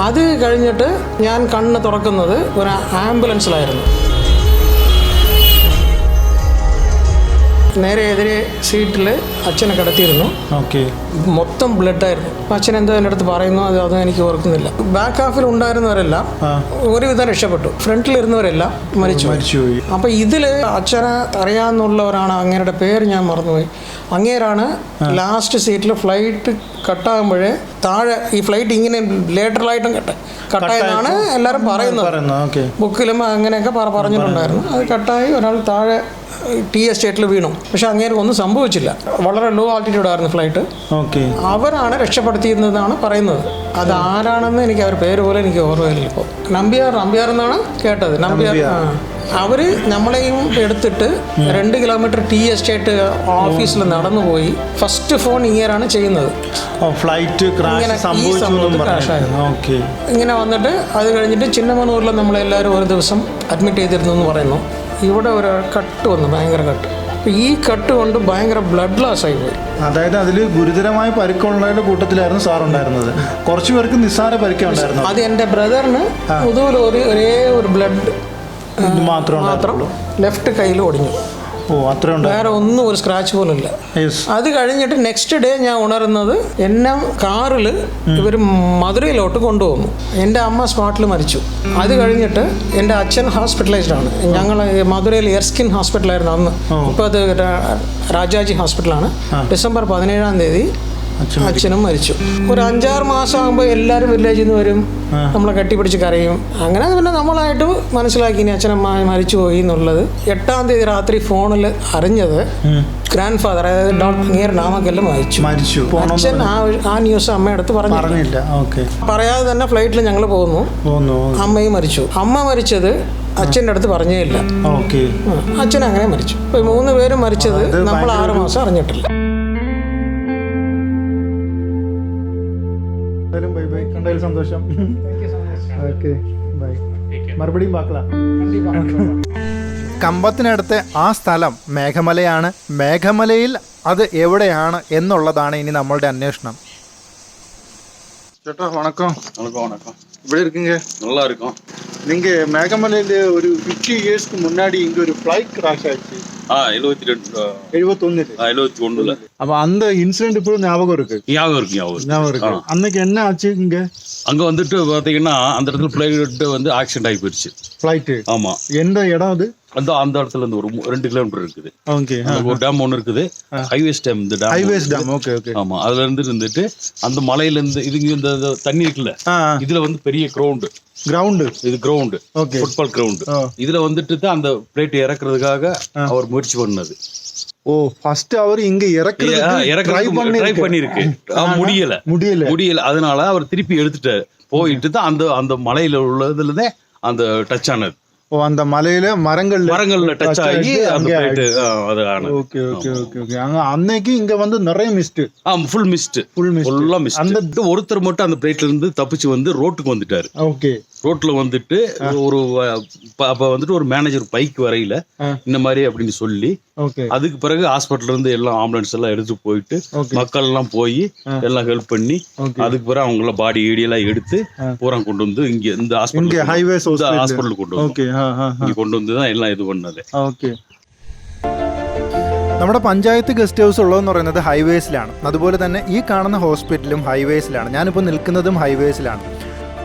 അത് കഴിഞ്ഞിട്ട് ഞാൻ കണ്ണ് തുറക്കുന്നത് ഒരു ആംബുലൻസിലായിരുന്നു. നേരെ എതിരെ സീറ്റിൽ അച്ഛനെ കിടത്തിയിരുന്നു. മൊത്തം ബ്ലഡായിരുന്നു. അപ്പോൾ അച്ഛൻ എന്തോ എൻ്റെ അടുത്ത് പറയുന്നു, അത് എനിക്ക് ഓർക്കുന്നില്ല. ബാക്ക് ഹാഫിൽ ഉണ്ടായിരുന്നവരെല്ലാം ഒരുവിധം രക്ഷപ്പെട്ടു, ഫ്രണ്ടിലിരുന്നവരെല്ലാം മരിച്ചുപോയി. അപ്പോൾ ഇതിൽ അച്ഛനെ അറിയാമെന്നുള്ളവരാണ്, അങ്ങേരുടെ പേര് ഞാൻ മറന്നുപോയി. അങ്ങേരാണ് ലാസ്റ്റ് സീറ്റിൽ ഫ്ലൈറ്റ് കട്ടാകുമ്പോഴേ താഴെ ഈ ഫ്ലൈറ്റ് ഇങ്ങനെ ലേറ്ററലായിട്ടും കട്ടായെന്നാണ് എല്ലാവരും പറയുന്നത്. ബുക്കിലും അങ്ങനെയൊക്കെ പറഞ്ഞിട്ടുണ്ടായിരുന്നു. അത് കട്ടായി ഒരാൾ താഴെ ടീ എസ്റ്റേറ്റിൽ വീണു. പക്ഷെ അങ്ങേർക്ക് ഒന്നും സംഭവിച്ചില്ല. വളരെ ലോ ആൾട്ടിറ്റ്യൂഡ് ആയിരുന്നു ഫ്ലൈറ്റ്. ഓക്കെ. അവരാണ് രക്ഷപ്പെടുത്തിയെന്നാണ് പറയുന്നത്. അത് ആരാണെന്ന് എനിക്ക് അവർ പേര് പോലെ എനിക്ക് ഓർമ്മയില്ല ഇപ്പോൾ. നമ്പ്യാർ എന്നാണ് കേട്ടത്. നമ്പ്യാർ. അവർ നമ്മളെയും എടുത്തിട്ട് 2 കിലോമീറ്റർ ടീ എസ്റ്റേറ്റ് ഓഫീസിൽ നടന്നുപോയി. ഫസ്റ്റ് ഫോൺ ഇങ്ങനെയാണ് ചെയ്യുന്നത്. ഫ്ലൈറ്റ് ക്രാഷായിരുന്നു. ഇങ്ങനെ വന്നിട്ട് അത് കഴിഞ്ഞിട്ട് ചിന്നമനൂരിൽ നമ്മളെല്ലാവരും ഒരു ദിവസം അഡ്മിറ്റ് ചെയ്തിരുന്നു എന്ന് പറയുന്നു. ഇവിടെ ഒരു കട്ട് വന്നു, ഭയങ്കര കട്ട്. ഈ കട്ട് കൊണ്ട് ഭയങ്കര ബ്ലഡ് ലോസ് ആയി പോയി. അതായത് അതിൽ ഗുരുതരമായ പരിക്കുള്ളവരുടെ കൂട്ടത്തിലായിരുന്നു സാർ ഉണ്ടായിരുന്നത്. കുറച്ച് പേർക്ക് നിസ്സാര പരിക്കുണ്ടായിരുന്നു. അത് എൻ്റെ ബ്രദറിന് മുതുകിൽ ഒരേ ഒരു ബ്ലഡ് മാത്രം ലെഫ്റ്റ് കയ്യിൽ ഒടിഞ്ഞു. വേറെ ഒന്നും ഒരു സ്ക്രാച്ച് പോലും ഇല്ല. അത് കഴിഞ്ഞിട്ട് നെക്സ്റ്റ് ഡേ ഞാൻ ഉണരുന്നത് എന്നെ കാറിൽ ഇവർ മധുരയിലോട്ട് കൊണ്ടുപോകുന്നു. എൻ്റെ അമ്മ സ്പോട്ടിൽ മരിച്ചു. അത് കഴിഞ്ഞിട്ട് എൻ്റെ അച്ഛൻ ഹോസ്പിറ്റലൈസ്ഡ് ആണ്. ഞങ്ങൾ മധുരയിൽ എർസ്കിൻ ഹോസ്പിറ്റലായിരുന്നു അന്ന്. ഇപ്പോൾ അത് രാജാജി ഹോസ്പിറ്റലാണ്. ഡിസംബർ 17-ാം തീയതി അച്ഛനും മരിച്ചു. ഒരു 5-6 മാസം ആകുമ്പോൾ എല്ലാവരും വില്ലേജിൽ നിന്ന് വരും, നമ്മളെ കെട്ടിപ്പിടിച്ച് കരയും. അങ്ങനെ പിന്നെ നമ്മളായിട്ട് മനസ്സിലാക്കി ഇനി അച്ഛനമ്മ മരിച്ചു പോയി എന്നുള്ളത്. 8-ാം തീയതി രാത്രി ഫോണിൽ അറിഞ്ഞത് ഗ്രാൻഡ് ഫാദർ, അതായത് ഡോക്ടർ നാമക്കെല്ലാം മരിച്ചു. അച്ഛൻ ആ ന്യൂസ് അമ്മയടുത്ത് പറഞ്ഞില്ല. പറയാതെ തന്നെ ഫ്ലൈറ്റിൽ ഞങ്ങൾ പോകുന്നു. അമ്മയും മരിച്ചു. അമ്മ മരിച്ചത് അച്ഛൻ്റെ അടുത്ത് പറഞ്ഞേ ഇല്ല. അച്ഛൻ അങ്ങനെ മരിച്ചു. 3 പേരും മരിച്ചത് നമ്മൾ 6 മാസം അറിഞ്ഞിട്ടില്ല. സന്തോഷം. മറുപടിയും കമ്പത്തിനടുത്ത് ആ സ്ഥലം മേഘമലയാണ്. മേഘമലയിൽ അത് എവിടെയാണ് എന്നുള്ളതാണ് ഇനി നമ്മളുടെ അന്വേഷണം. ചേട്ടാ വണക്കം. ഇവിടെ இருக்கீங்க? நல்லா இருக்கும். நீங்க மேகமலையில ஒரு 50 இயர்ஸ்க்கு முன்னாடி இங்க ஒரு ஃப்ளைட் கிராஷ் ஆயிடுச்சு. 71. அப்ப அந்த இன்சிடென்ட் இப்போ ஞாபகம் இருக்கு. அன்னைக்கு என்ன ஆச்சு இங்க? அங்க வந்துட்டு பாத்தீங்கன்னா அந்த இடத்துல ஃப்ளைட் வந்து ஆக்சிடென்ட் ஆகி போயிடுச்சு. ஃப்ளைட். ஆமா. எந்த இடம் அது? அந்த இடத்துல இருந்து ஒரு 2 கிலோமீட்டர் இருக்குது. ஓகே. ஒரு டேம் ஒன்று இருக்குது, ஹைவேஸ் டேம். இந்த டேம் ஹைவேஸ் டேம். ஓகே. ஆமா, அதுல இருந்துட்டு அந்த மலையில இருந்து இது இந்த தண்ணி இருக்குல்ல, இதுல வந்து பெரிய கிரவுண்ட். இது கிரவுண்ட், ஃபுட்பால் கிரவுண்ட். இதுல வந்துட்டு தான் அந்த பிளேட் இறக்குறதுக்காக அவர் முயற்சி பண்ணது. ஓ, ஃபர்ஸ்ட் அவர் இங்க ட்ரை பண்ணிருக்கு. முடியல. அதனால அவர் திருப்பி எடுத்துட்டாரு. போயிட்டு தான் அந்த மலையில உள்ளதுலதான் அந்த டச் ஆனது. ஓ, அந்த மலையில மரங்கள்ல டச் ஆகி அந்த பிளேட் அது ஆனது. ஓகே. அங்க அன்னைக்கு இங்க வந்து நிறைய மிஸ்ட். Full mist. அந்த ஒருத்தர் மட்டும் அந்த பிளேட்ல இருந்து தப்பிச்சு வந்து ரோட்டுக்கு வந்துட்டாரு. ஓகே. ரோட்ல வந்துட்டு ஒரு அப்ப வந்துட்டு ஒரு மேனேஜர் பைக் வரையில இந்த மாதிரி அப்படின்னு சொல்லி, அதுக்கு பிறகு ஹாஸ்பிட்டல்ல இருந்து எல்லாம் ஆம்புலன்ஸ் எல்லாம் எடுத்து போயிட்டு மக்கள் எல்லாம் போய் எல்லாம் ஹெல்ப் பண்ணி அதுக்கு பிறகு அவங்க எல்லாம் பாடி எல்லாம் எடுத்து பூரா கொண்டு வந்து இங்க இந்த ஹாஸ்பிட்டல் கொண்டு வந்து தான் எல்லாம் இது பண்ணது. നമ്മുടെ പഞ്ചായത്ത് ഗസ്റ്റ് ഹൗസ് ഉള്ളതെന്ന് പറയുന്നത് ഹൈവേസിലാണ്. അതുപോലെ തന്നെ ഈ കാണുന്ന ഹോസ്പിറ്റലും ഹൈവേസിലാണ്. ഞാനിപ്പോൾ നിൽക്കുന്നതും ഹൈവേസിലാണ്.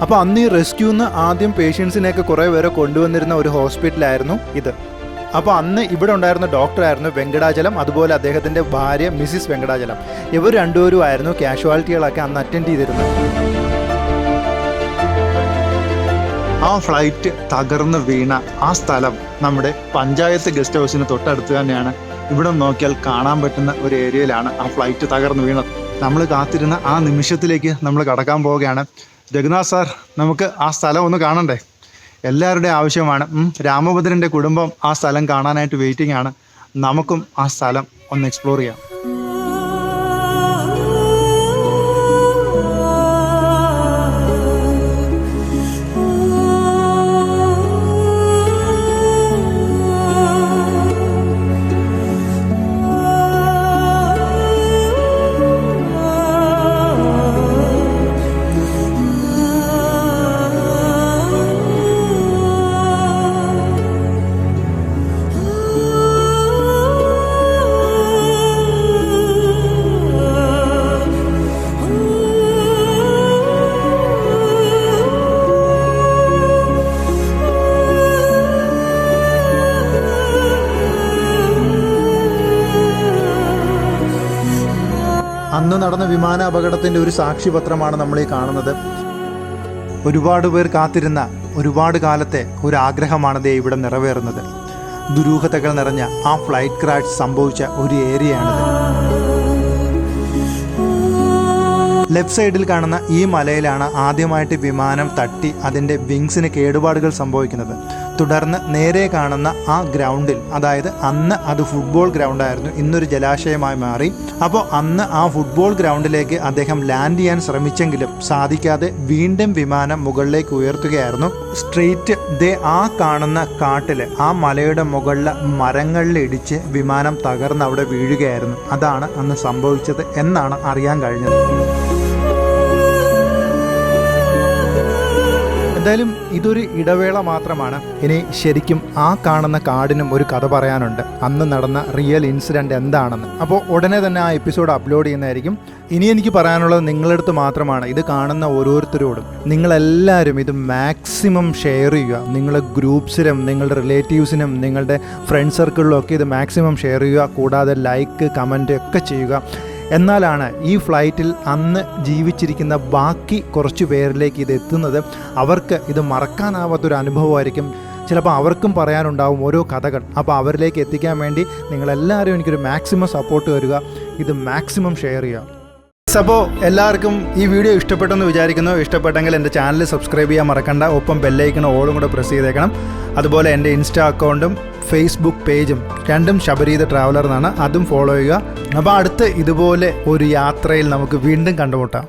അപ്പോൾ അന്ന് ഈ റെസ്ക്യൂന്ന് ആദ്യം പേഷ്യൻസിനെയൊക്കെ കുറേ പേരെ കൊണ്ടുവന്നിരുന്ന ഒരു ഹോസ്പിറ്റലായിരുന്നു ഇത്. അപ്പോൾ അന്ന് ഇവിടെ ഉണ്ടായിരുന്ന ഡോക്ടറായിരുന്നു വെങ്കടാചലം, അതുപോലെ അദ്ദേഹത്തിൻ്റെ ഭാര്യ മിസ്സിസ് വെങ്കടാചലം. ഇവർ രണ്ടുപേരും ആയിരുന്നു കാഷ്വാലിറ്റികളൊക്കെ അന്ന് അറ്റൻഡ് ചെയ്തിരുന്നത്. ആ ഫ്ലൈറ്റ് തകർന്ന് വീണ ആ സ്ഥലം നമ്മുടെ പഞ്ചായത്ത് ഗസ്റ്റ് ഹൗസിന് തൊട്ടടുത്ത് തന്നെയാണ്. ഇവിടെ നോക്കിയാൽ കാണാൻ പറ്റുന്ന ഒരു ഏരിയയിലാണ് ആ ഫ്ലൈറ്റ് തകർന്ന് വീണത്. നമ്മൾ കാത്തിരുന്ന ആ നിമിഷത്തിലേക്ക് നമ്മൾ കടക്കാൻ പോവുകയാണ്. ജഗന്നാഥ് സാർ, നമുക്ക് ആ സ്ഥലം ഒന്ന് കാണണ്ടേ? എല്ലാവരുടെയും ആവശ്യമാണ്. രാമഭദ്രൻ്റെ കുടുംബം ആ സ്ഥലം കാണാനായിട്ട് വെയിറ്റിംഗ് ആണ്. നമുക്കും ആ സ്ഥലം ഒന്ന് എക്സ്പ്ലോർ ചെയ്യാം. അന്ന് നടന്ന വിമാന അപകടത്തിൻ്റെ ഒരു സാക്ഷ്യപത്രമാണ് നമ്മൾ ഈ കാണുന്നത്. ഒരുപാട് പേർ കാത്തിരുന്ന ഒരുപാട് കാലത്തെ ഒരു ആഗ്രഹമാണ് ദേ ഇവിടെ നിറവേറുന്നത്. ദുരൂഹതകൾ നിറഞ്ഞ ആ ഫ്ലൈറ്റ് ക്രാഷ് സംഭവിച്ച ഒരു ഏരിയയാണിത്. ലെഫ്റ്റ് സൈഡിൽ കാണുന്ന ഈ മലയിലാണ് ആദ്യമായിട്ട് വിമാനം തട്ടി അതിൻ്റെ വിങ്സിന് കേടുപാടുകൾ സംഭവിക്കുന്നത്. തുടർന്ന് നേരെ കാണുന്ന ആ ഗ്രൗണ്ടിൽ, അതായത് അന്ന് അത് ഫുട്ബോൾ ഗ്രൗണ്ടായിരുന്നു, ഇന്നൊരു ജലാശയമായി മാറി. അപ്പോൾ അന്ന് ആ ഫുട്ബോൾ ഗ്രൗണ്ടിലേക്ക് അദ്ദേഹം ലാൻഡ് ചെയ്യാൻ ശ്രമിച്ചെങ്കിലും സാധിക്കാതെ വീണ്ടും വിമാനം മുകളിലേക്ക് ഉയർത്തുകയായിരുന്നു. സ്ട്രെയിറ്റ് ദേ ആ കാണുന്ന കാട്ടിൽ ആ മലയുടെ മുകളിലെ മരങ്ങളിലിടിച്ച് വിമാനം തകർന്ന് അവിടെ വീഴുകയായിരുന്നു. അതാണ് അന്ന് സംഭവിച്ചത് എന്നാണ് അറിയാൻ കഴിഞ്ഞത്. എന്തായാലും ഇതൊരു ഇടവേള മാത്രമാണ്. ഇനി ശരിക്കും ആ കാണുന്ന കാടിനും ഒരു കഥ പറയാനുണ്ട്, അന്ന് നടന്ന റിയൽ ഇൻസിഡൻറ്റ് എന്താണെന്ന്. അപ്പോൾ ഉടനെ തന്നെ ആ എപ്പിസോഡ് അപ്ലോഡ് ചെയ്യുന്നതായിരിക്കും. ഇനി എനിക്ക് പറയാനുള്ളത് നിങ്ങളുടെ അടുത്ത് മാത്രമാണ്, ഇത് കാണുന്ന ഓരോരുത്തരോടും. നിങ്ങളെല്ലാവരും ഇത് മാക്സിമം ഷെയർ ചെയ്യുക. നിങ്ങളുടെ ഗ്രൂപ്പ്സിലും നിങ്ങളുടെ റിലേറ്റീവ്സിനും നിങ്ങളുടെ ഫ്രണ്ട് സർക്കിളിലും ഒക്കെ ഇത് മാക്സിമം ഷെയർ ചെയ്യുക. കൂടാതെ ലൈക്ക്, കമൻറ്റ് ഒക്കെ ചെയ്യുക. എന്നാലാണ് ഈ ഫ്ലൈറ്റിൽ അന്ന് ജീവിച്ചിരിക്കുന്ന ബാക്കി കുറച്ച് പേരിലേക്ക് ഇത് എത്തുന്നത്. അവർക്ക് ഇത് മറക്കാനാവാത്തൊരു അനുഭവമായിരിക്കും. ചിലപ്പോൾ അവർക്കും പറയാനുണ്ടാവും ഓരോ കഥകൾ. അപ്പോൾ അവരിലേക്ക് എത്തിക്കാൻ വേണ്ടി നിങ്ങളെല്ലാവരും എനിക്കൊരു മാക്സിമം സപ്പോർട്ട് തരിക. ഇത് മാക്സിമം ഷെയർ ചെയ്യുക. അപ്പോൾ എല്ലാവർക്കും ഈ വീഡിയോ ഇഷ്ടപ്പെട്ടെന്ന് വിചാരിക്കുന്നു. ഇഷ്ടപ്പെട്ടെങ്കിൽ എൻ്റെ ചാനൽ സബ്സ്ക്രൈബ് ചെയ്യാൻ മറക്കണ്ട. ഒപ്പം ബെല്ലൈക്കണം ഓളും കൂടെ പ്രസ് ചെയ്തേക്കണം. അതുപോലെ എൻ്റെ ഇൻസ്റ്റാ അക്കൗണ്ടും ഫേസ്ബുക്ക് പേജും രണ്ടും ശബരീത ട്രാവലർ എന്നാണ്, അതും ഫോളോ ചെയ്യുക. അപ്പോൾ അടുത്ത് ഇതുപോലെ ഒരു യാത്രയിൽ നമുക്ക് വീണ്ടും കണ്ടുമുട്ടാം.